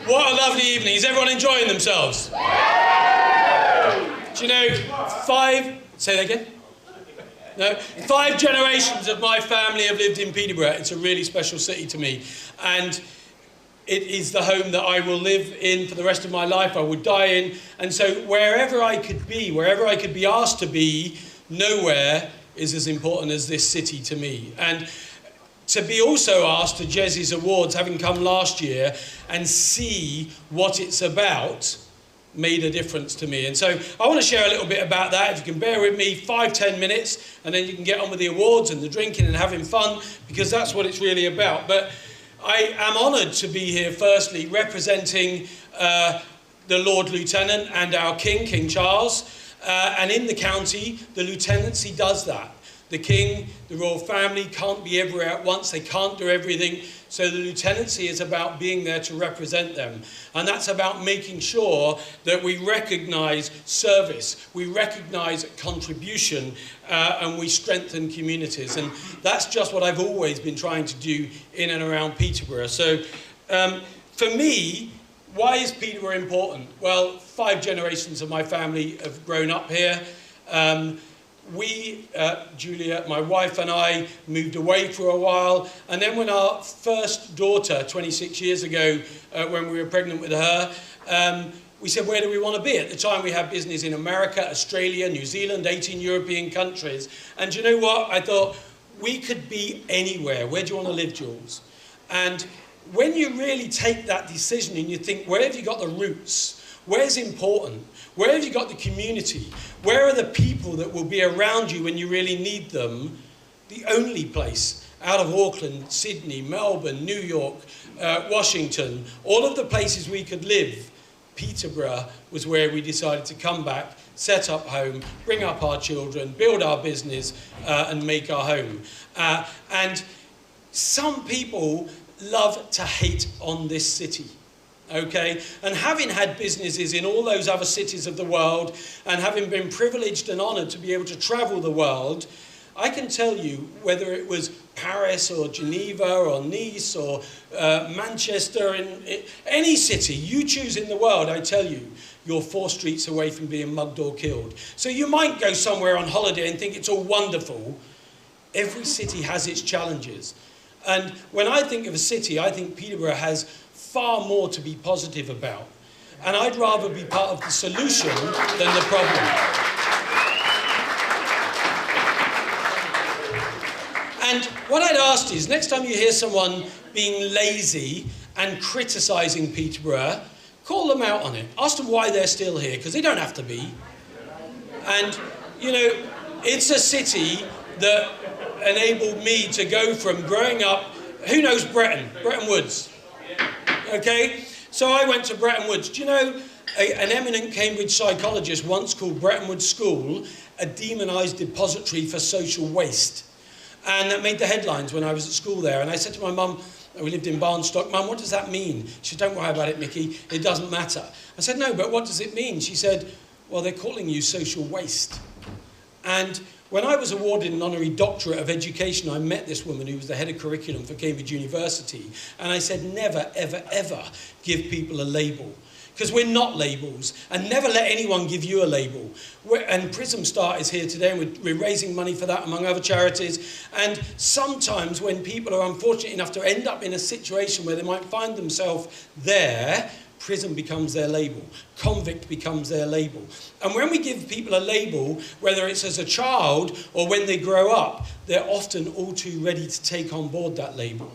What a lovely evening. Is everyone enjoying themselves? Do you know, say that again? No? 5 generations of my family have lived in Peterborough. It's a really special city to me. And it is the home that I will live in for the rest of my life. I would die in. And so wherever I could be asked to be, nowhere is as important as this city to me. And to be also asked to Jezzy's Awards, having come last year, and see what it's about, made a difference to me. And so I want to share a little bit about that. If you can bear with me, 5-10 minutes, and then you can get on with the awards and the drinking and having fun, because that's what it's really about. But I am honoured to be here, firstly, representing the Lord Lieutenant and our King, King Charles. And in the county, the lieutenancy does that. The King, the royal family can't be everywhere at once. They can't do everything. So the lieutenancy is about being there to represent them. And that's about making sure that we recognise service, we recognise contribution, and we strengthen communities. And that's just what I've always been trying to do in and around Peterborough. So for me, why is Peterborough important? Well, 5 generations of my family have grown up here. Julia, my wife and I, moved away for a while. And then when our first daughter, 26 years ago, when we were pregnant with her, we said, where do we want to be? At the time, we had business in America, Australia, New Zealand, 18 European countries. And you know what? I thought, we could be anywhere. Where do you want to live, Jules? And when you really take that decision and you think, where have you got the roots? Where's important? Where have you got the community? Where are the people that will be around you when you really need them? The only place out of Auckland, Sydney, Melbourne, New York, Washington, all of the places we could live, Peterborough was where we decided to come back, set up home, bring up our children, build our business, and make our home. And some people love to hate on this city. Okay, and having had businesses in all those other cities of the world, and having been privileged and honoured to be able to travel the world, I can tell you, whether it was Paris or Geneva or Nice or Manchester, in any city you choose in the world, I tell you, you're 4 streets away from being mugged or killed. So you might go somewhere on holiday and think it's all wonderful. Every city has its challenges. And when I think of a city, I think Peterborough has far more to be positive about. And I'd rather be part of the solution than the problem. And what I'd ask is, next time you hear someone being lazy and criticising Peterborough, call them out on it. Ask them why they're still here, because they don't have to be. And, you know, it's a city that enabled me to go from growing up, who knows Bretton Woods? Okay, so I went to Bretton Woods. Do you know, an eminent Cambridge psychologist once called Bretton Woods School a demonised depository for social waste? And that made the headlines when I was at school there. And I said to my mum, we lived in Barnstock, Mum, what does that mean? She said, don't worry about it, Mickey, it doesn't matter. I said, no, but what does it mean? She said, well, they're calling you social waste. And when I was awarded an honorary doctorate of education, I met this woman who was the head of curriculum for Cambridge University. And I said, never, ever, ever give people a label. Because we're not labels. And never let anyone give you a label. And Prism Start is here today, and we're raising money for that, among other charities. And sometimes when people are unfortunate enough to end up in a situation where they might find themselves there, prison becomes their label. Convict becomes their label. And when we give people a label, whether it's as a child or when they grow up, they're often all too ready to take on board that label.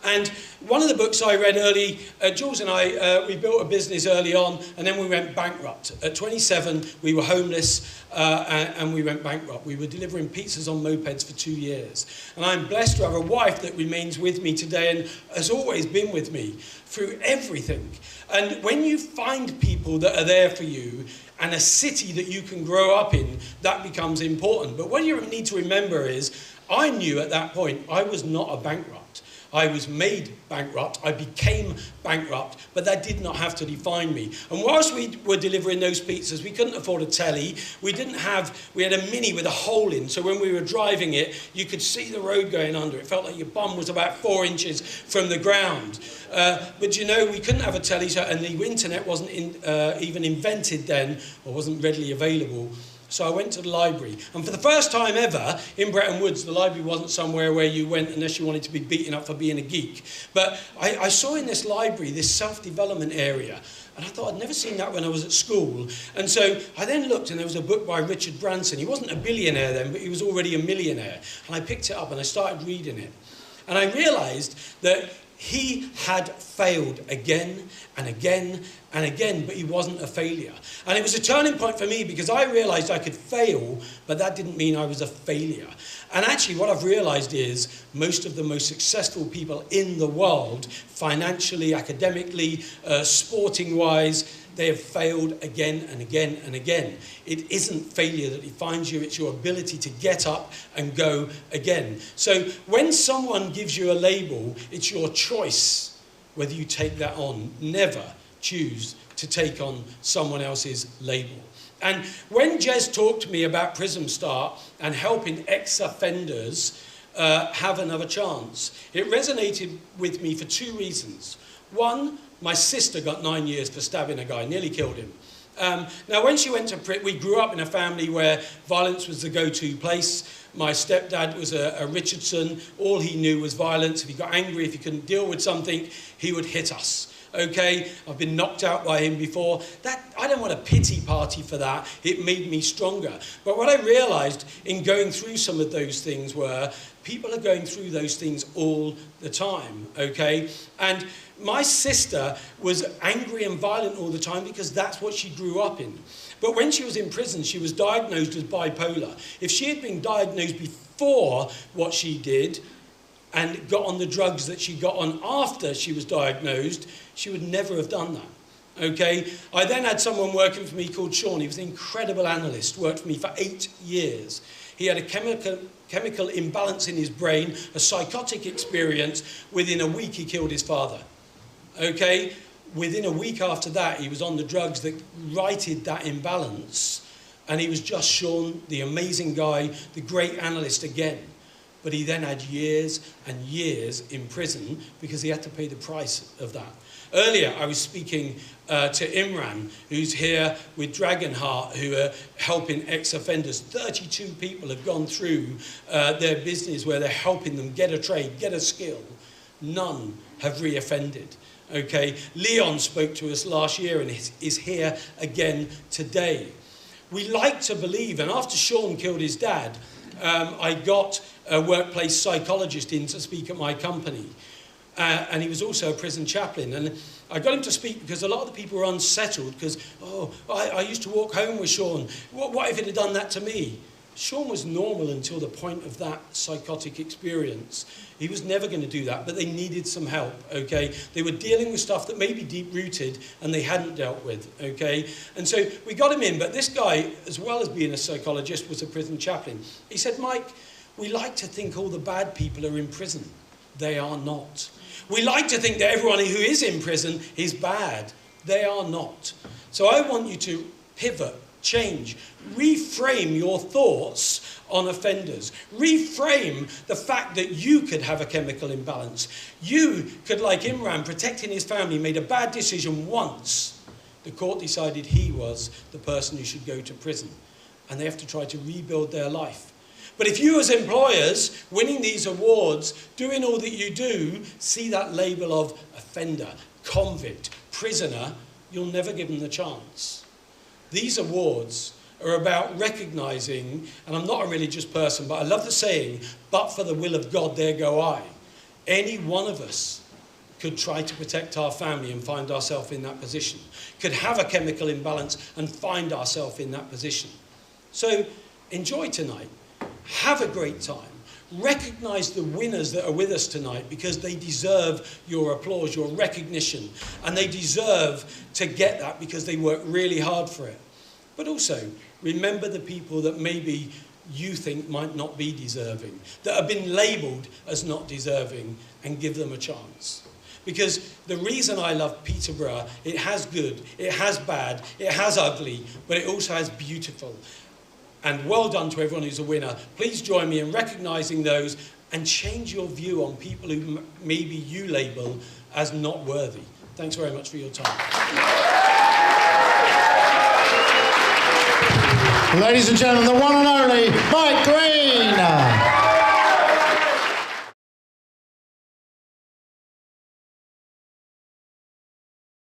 And one of the books I read early, Jules and I, we built a business early on, and then we went bankrupt. At 27, we were homeless, and we went bankrupt. We were delivering pizzas on mopeds for 2 years. And I'm blessed to have a wife that remains with me today and has always been with me through everything. And when you find people that are there for you, and a city that you can grow up in, that becomes important. But what you need to remember is, I knew at that point I was not a bankrupt. I was made bankrupt, I became bankrupt, but that did not have to define me. And whilst we were delivering those pizzas, we couldn't afford a telly. We had a Mini with a hole in, so when we were driving it, you could see the road going under. It felt like your bum was about 4 inches from the ground. But you know, we couldn't have a telly, and the internet wasn't even invented then, or wasn't readily available. So I went to the library, and for the first time ever in Bretton Woods, the library wasn't somewhere where you went unless you wanted to be beaten up for being a geek. But I saw in this library this self-development area, and I thought I'd never seen that when I was at school. And so I then looked, and there was a book by Richard Branson. He wasn't a billionaire then, but he was already a millionaire. And I picked it up and I started reading it. And I realised that he had failed again and again and again, but he wasn't a failure. And it was a turning point for me because I realised I could fail, but that didn't mean I was a failure. And actually what I've realised is most of the most successful people in the world, financially, academically, sporting-wise, they have failed again and again and again. It isn't failure that defines you, it's your ability to get up and go again. So when someone gives you a label, it's your choice whether you take that on. Never choose to take on someone else's label. And when Jez talked to me about Prism Start and helping ex-offenders have another chance, it resonated with me for 2 reasons. One, my sister got 9 years for stabbing a guy, nearly killed him. Now, when she went to prison, we grew up in a family where violence was the go-to place. My stepdad was a Richardson. All he knew was violence. If he got angry, if he couldn't deal with something, he would hit us. Okay, I've been knocked out by him before. I don't want a pity party for that. It made me stronger. But what I realised in going through some of those things were people are going through those things all the time, okay? And my sister was angry and violent all the time because that's what she grew up in. But when she was in prison, she was diagnosed as bipolar. If she had been diagnosed before what she did and got on the drugs that she got on after she was diagnosed, she would never have done that, okay? I then had someone working for me called Sean. He was an incredible analyst, worked for me for 8 years. He had a chemical imbalance in his brain, a psychotic experience. Within a week, he killed his father, okay? Within a week after that, he was on the drugs that righted that imbalance, and he was just Sean, the amazing guy, the great analyst again. But he then had years and years in prison because he had to pay the price of that. Earlier, I was speaking to Imran, who's here with Dragonheart, who are helping ex-offenders. 32 people have gone through their business where they're helping them get a trade, get a skill. None have re-offended. Okay, Leon spoke to us last year and is here again today. We like to believe, and after Sean killed his dad, I got a workplace psychologist in to speak at my company. And he was also a prison chaplain. And I got him to speak because a lot of the people were unsettled because, I used to walk home with Sean. What if it had done that to me? Sean was normal until the point of that psychotic experience. He was never going to do that, but they needed some help, okay? They were dealing with stuff that may be deep-rooted and they hadn't dealt with, okay? And so we got him in, but this guy, as well as being a psychologist, was a prison chaplain. He said, Mike, we like to think all the bad people are in prison. They are not. We like to think that everyone who is in prison is bad. They are not. So I want you to pivot, change, reframe your thoughts on offenders. Reframe the fact that you could have a chemical imbalance. You could, like Imran, protecting his family, made a bad decision once. The court decided he was the person who should go to prison. And they have to try to rebuild their life. But if you as employers, winning these awards, doing all that you do, see that label of offender, convict, prisoner, you'll never give them the chance. These awards are about recognising, and I'm not a religious person, but I love the saying, but for the will of God, there go I. Any one of us could try to protect our family and find ourselves in that position, could have a chemical imbalance and find ourselves in that position. So enjoy tonight. Have a great time. Recognise the winners that are with us tonight because they deserve your applause, your recognition, and they deserve to get that because they work really hard for it. But also, remember the people that maybe you think might not be deserving, that have been labelled as not deserving, and give them a chance. Because the reason I love Peterborough, it has good, it has bad, it has ugly, but it also has beautiful. And well done to everyone who's a winner. Please join me in recognising those and change your view on people who maybe you label as not worthy. Thanks very much for your time. Ladies and gentlemen, the one and only Mike Greene.